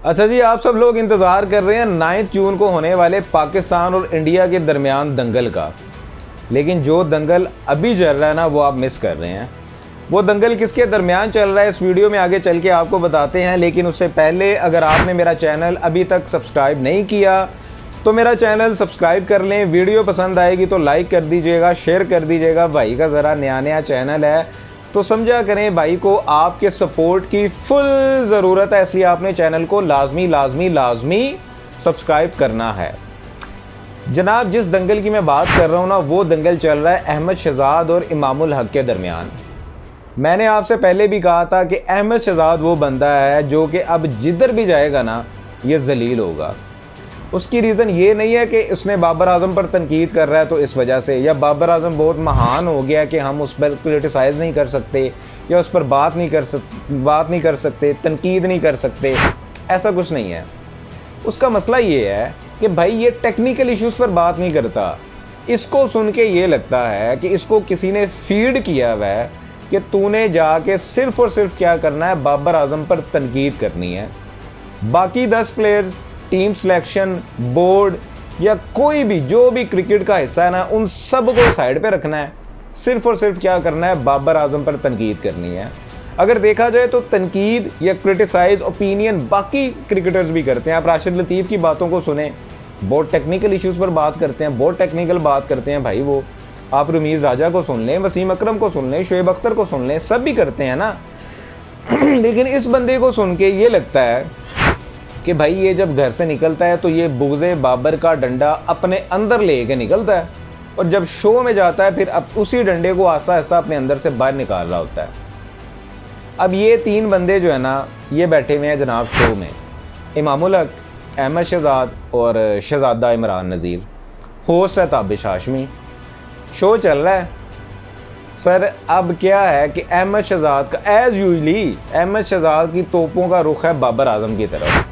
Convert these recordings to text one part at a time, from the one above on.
अच्छा जी, आप सब लोग इंतज़ार कर रहे हैं 9 जून को होने वाले पाकिस्तान और इंडिया के दरमियान दंगल का। लेकिन जो दंगल अभी चल रहा है ना, वो आप मिस कर रहे हैं। वो दंगल किसके दरमियान चल रहा है, इस वीडियो में आगे चल के आपको बताते हैं। लेकिन उससे पहले अगर आपने मेरा चैनल अभी तक सब्सक्राइब नहीं किया तो मेरा चैनल सब्सक्राइब कर लें। वीडियो पसंद आएगी तो लाइक कर दीजिएगा, शेयर कर दीजिएगा। भाई का ज़रा नया चैनल है तो समझा करें, भाई को आपके सपोर्ट की फुल ज़रूरत है, इसलिए आपने चैनल को लाजमी सब्सक्राइब करना है। जनाब, जिस दंगल की मैं बात कर रहा हूँ ना, वो दंगल चल रहा है अहमद शहजाद और इमामुल हक के दरमियान। मैंने आपसे पहले भी कहा था कि अहमद शहजाद वो बंदा है जो कि अब जिधर भी जाएगा ना, ये जलील होगा। उसकी रीज़न ये नहीं है कि उसने बाबर आजम पर तनकीद कर रहा है तो इस वजह से, या बाबर आजम बहुत महान हो गया कि हम उस पर क्रिटिसाइज़ नहीं कर सकते, या उस पर बात नहीं कर सकते, तनकीद नहीं कर सकते। ऐसा कुछ नहीं है। उसका मसला ये है कि भाई ये टेक्निकल इश्यूज़ पर बात नहीं करता। इसको सुन के ये लगता है कि इसको किसी ने फीड किया हुआ है कि तूने जाके सिर्फ़ और सिर्फ क्या करना है, बाबर आजम पर तनकीद करनी है। बाकी 10 प्लेयर्स, टीम सिलेक्शन, बोर्ड या कोई भी जो भी क्रिकेट का हिस्सा है ना, उन सब को साइड पे रखना है। सिर्फ और सिर्फ क्या करना है, बाबर आजम पर तनकीद करनी है। अगर देखा जाए तो तनकीद या क्रिटिसाइज ओपिनियन बाकी क्रिकेटर्स भी करते हैं। आप राशिद लतीफ़ की बातों को सुने, बहुत टेक्निकल इश्यूज़ पर बात करते हैं, बहुत टेक्निकल बात करते हैं भाई वो। आप रमीज़ राजा को सुन लें, वसीम अकरम को सुन लें, शोएब अख्तर को सुन लें, सब भी करते हैं ना। लेकिन इस बंदे को सुन के ये लगता है कि भाई ये जब घर से निकलता है तो ये बुग़्ज़े बाबर का डंडा अपने अंदर ले के निकलता है, और जब शो में जाता है फिर अब उसी डंडे को आहिस्ता आहिस्ता अपने अंदर से बाहर निकाल रहा होता है। अब ये 3 बंदे जो है ना, ये बैठे हुए हैं जनाब शो में, इमामुल हक, अहमद शहजाद और शहजादा इमरान नज़ीर। होस्ट है ताबिश हाशमी। शो चल रहा है सर। अब क्या है कि अहमद शहजाद का एज़ यूजली अहमद शहजाद की तोपों का रुख है बाबर आजम की तरफ।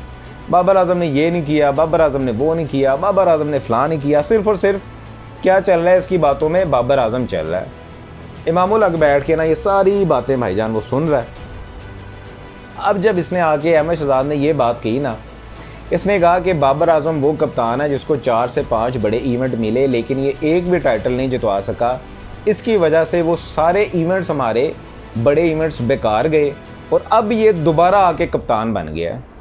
बाबर आजम ने ये नहीं किया, बाबर आजम ने वो नहीं किया, बाबर आजम ने फ़लाँ नहीं किया। सिर्फ़ और सिर्फ क्या चल रहा है इसकी बातों में, बाबर आजम चल रहा है। इमामुल हक बैठ के ना ये सारी बातें भाईजान वो सुन रहा है। अब जब इसने आके अहमद शहजाद ने ये बात कही ना, इसने कहा कि बाबर आजम वो कप्तान है जिसको 4 से 5 बड़े इवेंट मिले, लेकिन ये एक भी टाइटल नहीं जितवा सका। इसकी वजह से वो सारे इवेंट्स, हमारे बड़े इवेंट्स बेकार गए, और अब ये दोबारा आके कप्तान बन गया है।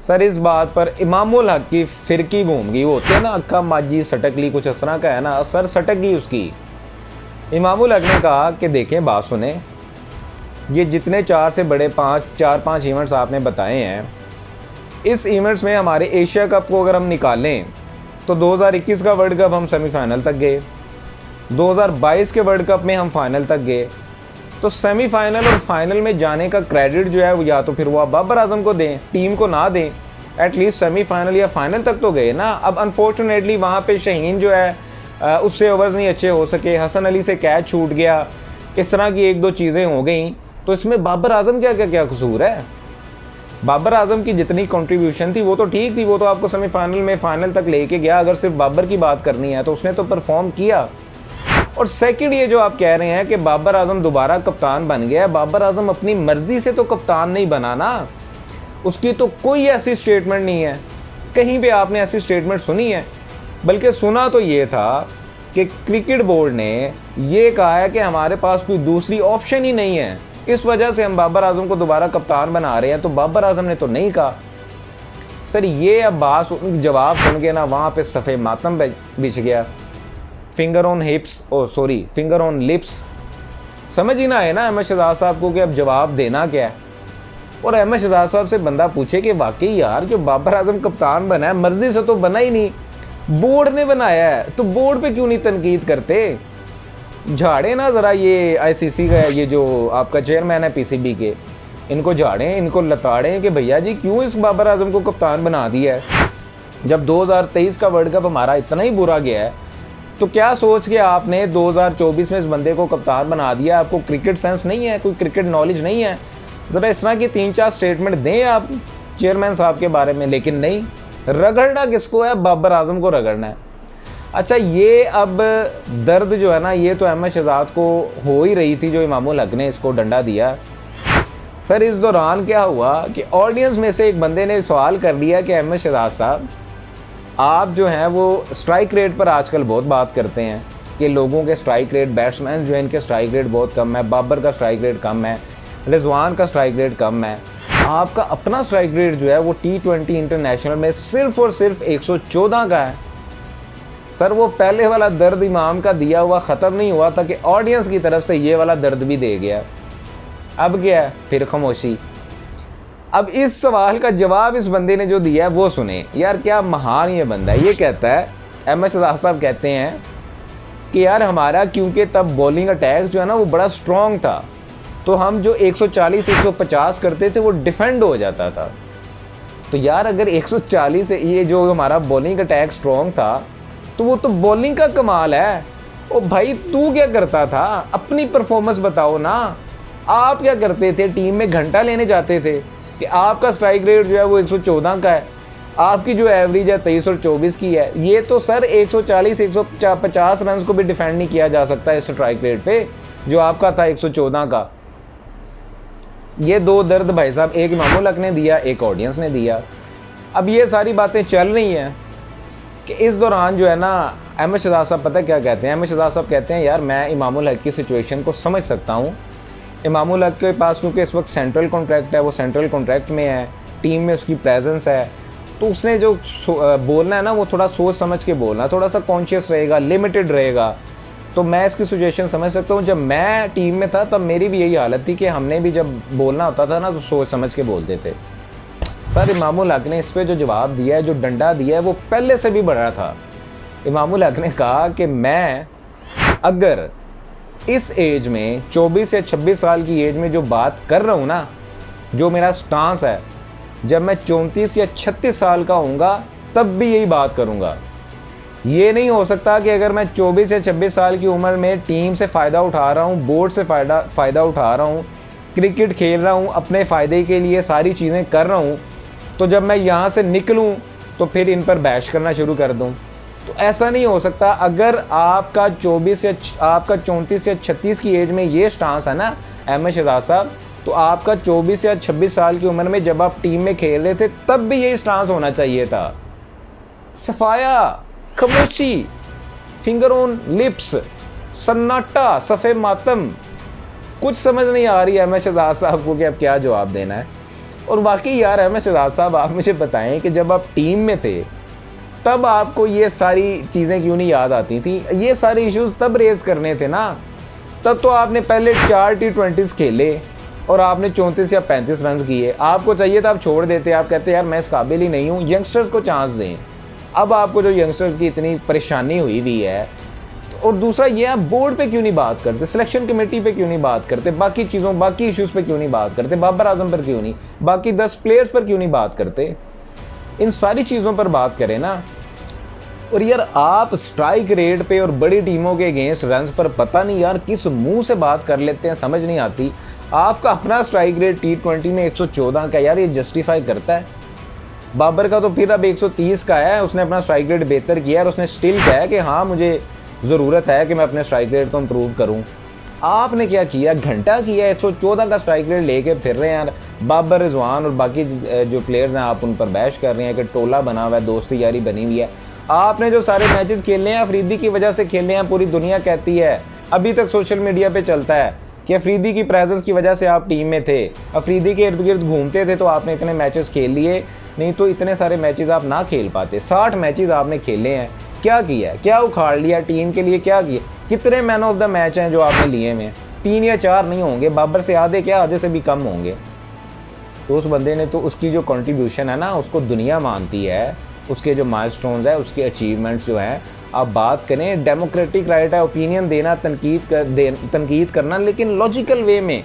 सर इस बात पर इमामुल हक की फिरकी घूम गई। वो होते हैं ना, अक्का माजी सटक ली, कुछ इस तरह का है ना, सर सटक गई उसकी। इमामुल हक ने कहा कि देखें, बात सुने, ये जितने 4 से बड़े 5 इवेंट्स आपने बताए हैं, इस इवेंट्स में हमारे एशिया कप को अगर हम निकालें तो 2021 का वर्ल्ड कप हम सेमीफाइनल तक गए, 2022 के वर्ल्ड कप में हम फाइनल तक गए। तो सेमीफाइनल और फाइनल में जाने का क्रेडिट जो है वो या तो फिर वो आप बाबर आजम को दें, टीम को ना दें। एटलीस्ट सेमीफाइनल या फाइनल तक तो गए ना। अब अनफॉर्चुनेटली वहाँ पे शहीन जो है उससे ओवर्स नहीं अच्छे हो सके, हसन अली से कैच छूट गया, इस तरह की 1-2 चीज़ें हो गई। तो इसमें बाबर आजम क्या कसूर है? बाबर आजम की जितनी कंट्रीब्यूशन थी वो तो ठीक थी, वो तो आपको सेमीफाइनल में फाइनल तक लेके गया। अगर सिर्फ बाबर की बात करनी है तो उसने तो परफॉर्म किया। और सेकंड, ये जो आप कह रहे हैं कि बाबर आजम दोबारा कप्तान बन गया, बाबर आजम अपनी मर्जी से तो कप्तान नहीं बना ना। उसकी तो कोई ऐसी स्टेटमेंट नहीं है, कहीं पे आपने ऐसी स्टेटमेंट सुनी है? बल्कि सुना तो ये था कि क्रिकेट बोर्ड ने ये कहा है कि हमारे पास कोई दूसरी ऑप्शन ही नहीं है, इस वजह से हम बाबर आजम को दोबारा कप्तान बना रहे हैं। तो बाबर आजम ने तो नहीं कहा। सर ये अब बात जवाब सुन के ना वहाँ पे सफ़े मातम बिछ गया। Finger on lips. समझ ही ना आए ना अहमद शहजाद साहब को कि अब जवाब देना क्या है। और अहमद शहजाद साहब से बंदा पूछे कि वाकई यार, जो बाबर आजम कप्तान बना है, मर्जी से तो बना ही नहीं, बोर्ड ने बनाया है, तो बोर्ड पे क्यों नहीं तनकीद करते? झाड़े ना ज़रा ये आईसीसी का, ये जो आपका चेयरमैन है पीसीबी के, इनको झाड़ें, इनको लताड़ें कि भैया जी क्यों इस बाबर आजम को कप्तान बना दिया है। जब 2023 का वर्ल्ड कप हमारा इतना ही बुरा गया है, तो क्या सोच के आपने 2024 में इस बंदे को कप्तान बना दिया? आपको क्रिकेट सेंस नहीं है, कोई क्रिकेट नॉलेज नहीं है? ज़रा इस तरह की 3-4 स्टेटमेंट दें आप चेयरमैन साहब के बारे में। लेकिन नहीं, रगड़ना किसको है? बाबर आजम को रगड़ना है। अच्छा, ये अब दर्द जो है ना, ये तो अहमद शहजाद को हो ही रही थी जो इमामुल हक ने इसको डंडा दिया। सर इस दौरान क्या हुआ कि ऑडियंस में से एक बंदे ने सवाल कर लिया कि अहमद शहजाद साहब, आप जो हैं वो स्ट्राइक रेट पर आजकल बहुत बात करते हैं कि लोगों के स्ट्राइक रेट, बैट्समैन जो हैं इनके स्ट्राइक रेट बहुत कम है, बाबर का स्ट्राइक रेट कम है, रिजवान का स्ट्राइक रेट कम है, आपका अपना स्ट्राइक रेट जो है वो T20 इंटरनेशनल में सिर्फ और सिर्फ 114 का है। सर वो पहले वाला दर्द इमाम का दिया हुआ ख़त्म नहीं हुआ था कि ऑडियंस की तरफ से ये वाला दर्द भी दे गया। अब क्या है, फिर खामोशी। अब इस सवाल का जवाब इस बंदे ने जो दिया है वो सुने यार, क्या महान ये बंदा है। ये कहता है, अहमद शहजाद साहब कहते हैं कि यार हमारा क्योंकि तब बॉलिंग अटैक जो है ना वो बड़ा स्ट्रॉन्ग था, तो हम जो 140 150 करते थे वो डिफेंड हो जाता था। तो यार अगर 140 से ये जो हमारा बॉलिंग अटैक स्ट्रॉन्ग था तो वो तो बॉलिंग का कमाल है। ओ भाई तू क्या करता था, अपनी परफॉर्मेंस बताओ ना। आप क्या करते थे, टीम में घंटा लेने जाते थे कि आपका स्ट्राइक रेट जो है वो 114 का है, आपकी जो एवरेज है 23 और 24 की है। ये तो सर 140 150 रन को भी डिफेंड नहीं किया जा सकता इस स्ट्राइक रेट पे जो आपका था 114 का। ये दो दर्द भाई साहब, एक इमामुल हक ने दिया, एक ऑडियंस ने दिया। अब ये सारी बातें चल रही हैं कि इस दौरान जो है ना अहमद शहजाद साहब पता क्या कहते हैं। अहमद शहजाद साहब कहते हैं यार मैं इमामुल हक की सिचुएशन को समझ सकता हूँ। इमामुल हक के पास क्योंकि इस वक्त सेंट्रल कॉन्ट्रैक्ट है, वो सेंट्रल कॉन्ट्रैक्ट में है, टीम में उसकी प्रेजेंस है, तो उसने जो बोलना है ना वो थोड़ा सोच समझ के बोलना, थोड़ा सा कॉन्शियस रहेगा, लिमिटेड रहेगा। तो मैं इसकी सिचुएशन समझ सकता हूँ। जब मैं टीम में था तब मेरी भी यही हालत थी कि हमने भी जब बोलना होता था ना तो सोच समझ के बोलते थे। सर इमामुल हक ने इस पे जो जवाब दिया है, जो डंडा दिया है, वो पहले से भी बड़ा था। इमामुल हक ने कहा कि मैं अगर इस एज में 24 या 26 साल की एज में जो बात कर रहा हूँ ना, जो मेरा स्टांस है, जब मैं 34 या 36 साल का होऊंगा तब भी यही बात करूँगा। ये नहीं हो सकता कि अगर मैं 24 या 26 साल की उम्र में टीम से फ़ायदा उठा रहा हूँ, बोर्ड से फ़ायदा उठा रहा हूँ, क्रिकेट खेल रहा हूँ, अपने फ़ायदे के लिए सारी चीज़ें कर रहा हूँ, तो जब मैं यहाँ से निकलूँ तो फिर इन पर बैश करना शुरू कर दूँ। तो ऐसा नहीं हो सकता। अगर आपका 34 या 36 की एज में ये स्टांस है ना अहमद शहजाद साहब, तो आपका 24 या 26 साल की उम्र में जब आप टीम में खेल रहे थे तब भी यही स्टांस होना चाहिए था। सफाया, खामोशी, फिंगर ऑन लिप्स, सन्नाटा, सफ़े मातम। कुछ समझ नहीं आ रही है अहमद शहजाद साहब को कि अब क्या जवाब देना है। और वाकई यार अहमद शहजाद साहब आप मुझे बताएं कि जब आप टीम में थे तब आपको ये सारी चीज़ें क्यों नहीं याद आती थी? ये सारे इश्यूज तब रेज करने थे ना। तब तो आपने पहले 4 T20s खेले और आपने 34 या 35 रन किए। आपको चाहिए था आप छोड़ देते, आप कहते यार मैं इस काबिल ही नहीं हूँ, यंगस्टर्स को चांस दें। अब आपको जो यंगस्टर्स की इतनी परेशानी हुई है, और दूसरा ये आप बोर्ड पे क्यों नहीं बात करते, सिलेक्शन कमेटी पे क्यों नहीं बात करते, बाकी चीज़ों बाकी इश्यूज़ पे क्यों नहीं बात करते, बाबर आजम पर क्यों नहीं, बाकी 10 प्लेयर्स पर क्यों नहीं बात करते? इन सारी चीज़ों पर बात करें ना। और यार आप स्ट्राइक रेट पे और बड़ी टीमों के अगेंस्ट रन्स पर पता नहीं यार किस मुंह से बात कर लेते हैं, समझ नहीं आती। आपका अपना स्ट्राइक रेट T20 में 114 का, यार ये जस्टिफाई करता है? बाबर का तो फिर अब 130 का है, उसने अपना स्ट्राइक रेट बेहतर किया है और उसने स्टिल कहा है कि हाँ मुझे ज़रूरत है कि मैं अपने स्ट्राइक रेट को इम्प्रूव करूँ। आपने क्या किया, घंटा किया, 114 का स्ट्राइक रेट लेके फिर रहे हैं यार। बाबर, रिजवान और बाकी जो प्लेयर्स हैं आप उन पर बैश कर रहे हैं कि टोला बना हुआ है, दोस्ती यारी बनी हुई है। आपने जो सारे मैचेस खेलने हैं अफरीदी की वजह से खेलने हैं, पूरी दुनिया कहती है, अभी तक सोशल मीडिया पे चलता है कि अफरीदी की प्रेजेंस की वजह से आप टीम में थे, अफरीदी के इर्द गिर्द घूमते थे तो आपने इतने मैचेस खेल लिए, नहीं तो इतने सारे मैचेस आप ना खेल पाते। 60 मैचेस आपने खेले हैं, क्या किया, क्या उखाड़ लिया टीम के लिए, क्या किया? कितने मैन ऑफ द मैच हैं जो आपने लिए हुए? 3 या 4 नहीं होंगे, बाबर से आधे, क्या आधे से भी कम होंगे। तो उस बंदे ने तो उसकी जो कंट्रीब्यूशन है ना उसको दुनिया मानती है, उसके जो माइलस्टोन्स है, उसके अचीवमेंट्स जो हैं। आप बात करें, डेमोक्रेटिक राइट है ओपिनियन देना, तनकीद करना, लेकिन लॉजिकल वे में,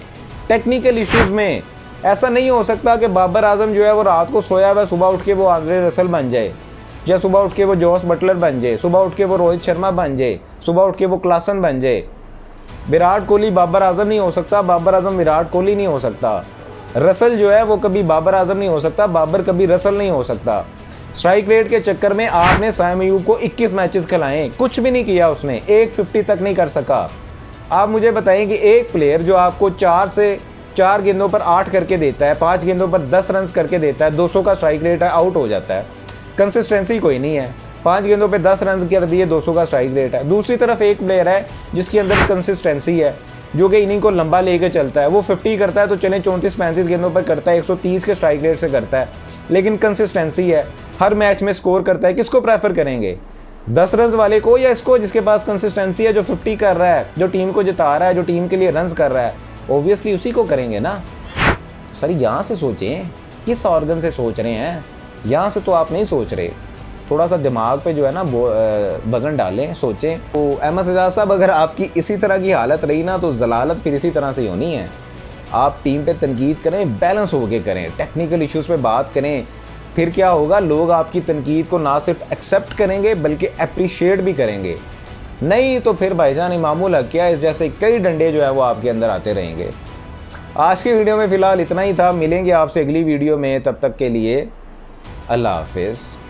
टेक्निकल इश्यूज़ में। ऐसा नहीं हो सकता कि बाबर आजम जो है वो रात को सोया हुआ सुबह उठ के वो आंद्रे रसल बन जाए, या सुबह उठ के वो जोस बटलर बन जाए, सुबह उठ के वो रोहित शर्मा बन जाए, सुबह उठ के वो क्लासन बन जाए। विराट कोहली बाबर आजम नहीं हो सकता, बाबर आजम विराट कोहली नहीं हो सकता। रसल जो है वो कभी बाबर आजम नहीं हो सकता, बाबर कभी रसल नहीं हो सकता। स्ट्राइक रेट के चक्कर में आपने साइम अयूब को 21 मैचेस खिलाए, कुछ भी नहीं किया उसने, एक 50 तक नहीं कर सका। आप मुझे बताएं कि एक प्लेयर जो आपको 4 से 4 गेंदों पर 8 करके देता है, 5 गेंदों पर 10 रन करके देता है, 200 का स्ट्राइक रेट है, आउट हो जाता है। कंसिस्टेंसी कोई नहीं है। 5 गेंदों पे 10 रन कर दिए, 200 का स्ट्राइक रेट है। दूसरी तरफ एक प्लेयर है जिसके अंदर कंसिस्टेंसी है, जो कि इनिंग को लंबा लेके चलता है। वो 50 करता है तो चले 34-35 गेंदों पर करता है, 130 के स्ट्राइक रेट से करता है, लेकिन कंसिस्टेंसी है, हर मैच में स्कोर करता है। किसको प्रेफर करेंगे, 10 रन वाले को या इसको जिसके पास कंसिस्टेंसी है, जो 50 कर रहा है, जो टीम को जिता रहा है, जो टीम के लिए रन कर रहा है? ऑब्वियसली उसी को करेंगे ना। सर यहाँ से सोचें, किस ऑर्गन से सोच रहे हैं, यहाँ से तो आप नहीं सोच रहे। थोड़ा सा दिमाग पे जो है ना वजन डालें, सोचें। तो अहमद शहजाद साहब, अगर आपकी इसी तरह की हालत रही ना तो जलालत फिर इसी तरह से ही होनी है। आप टीम पे तनकीद करें, बैलेंस होके करें, टेक्निकल इश्यूज़ पे बात करें, फिर क्या होगा, लोग आपकी तनकीद को ना सिर्फ एक्सेप्ट करेंगे बल्कि अप्रिशिएट भी करेंगे। नहीं तो फिर भाईजान इमामुल हक क्या, इस जैसे कई डंडे जो है वो आपके अंदर आते रहेंगे। आज की वीडियो में फ़िलहाल इतना ही था। मिलेंगे आपसे अगली वीडियो में, तब तक के लिए अल्लाह हाफिज़।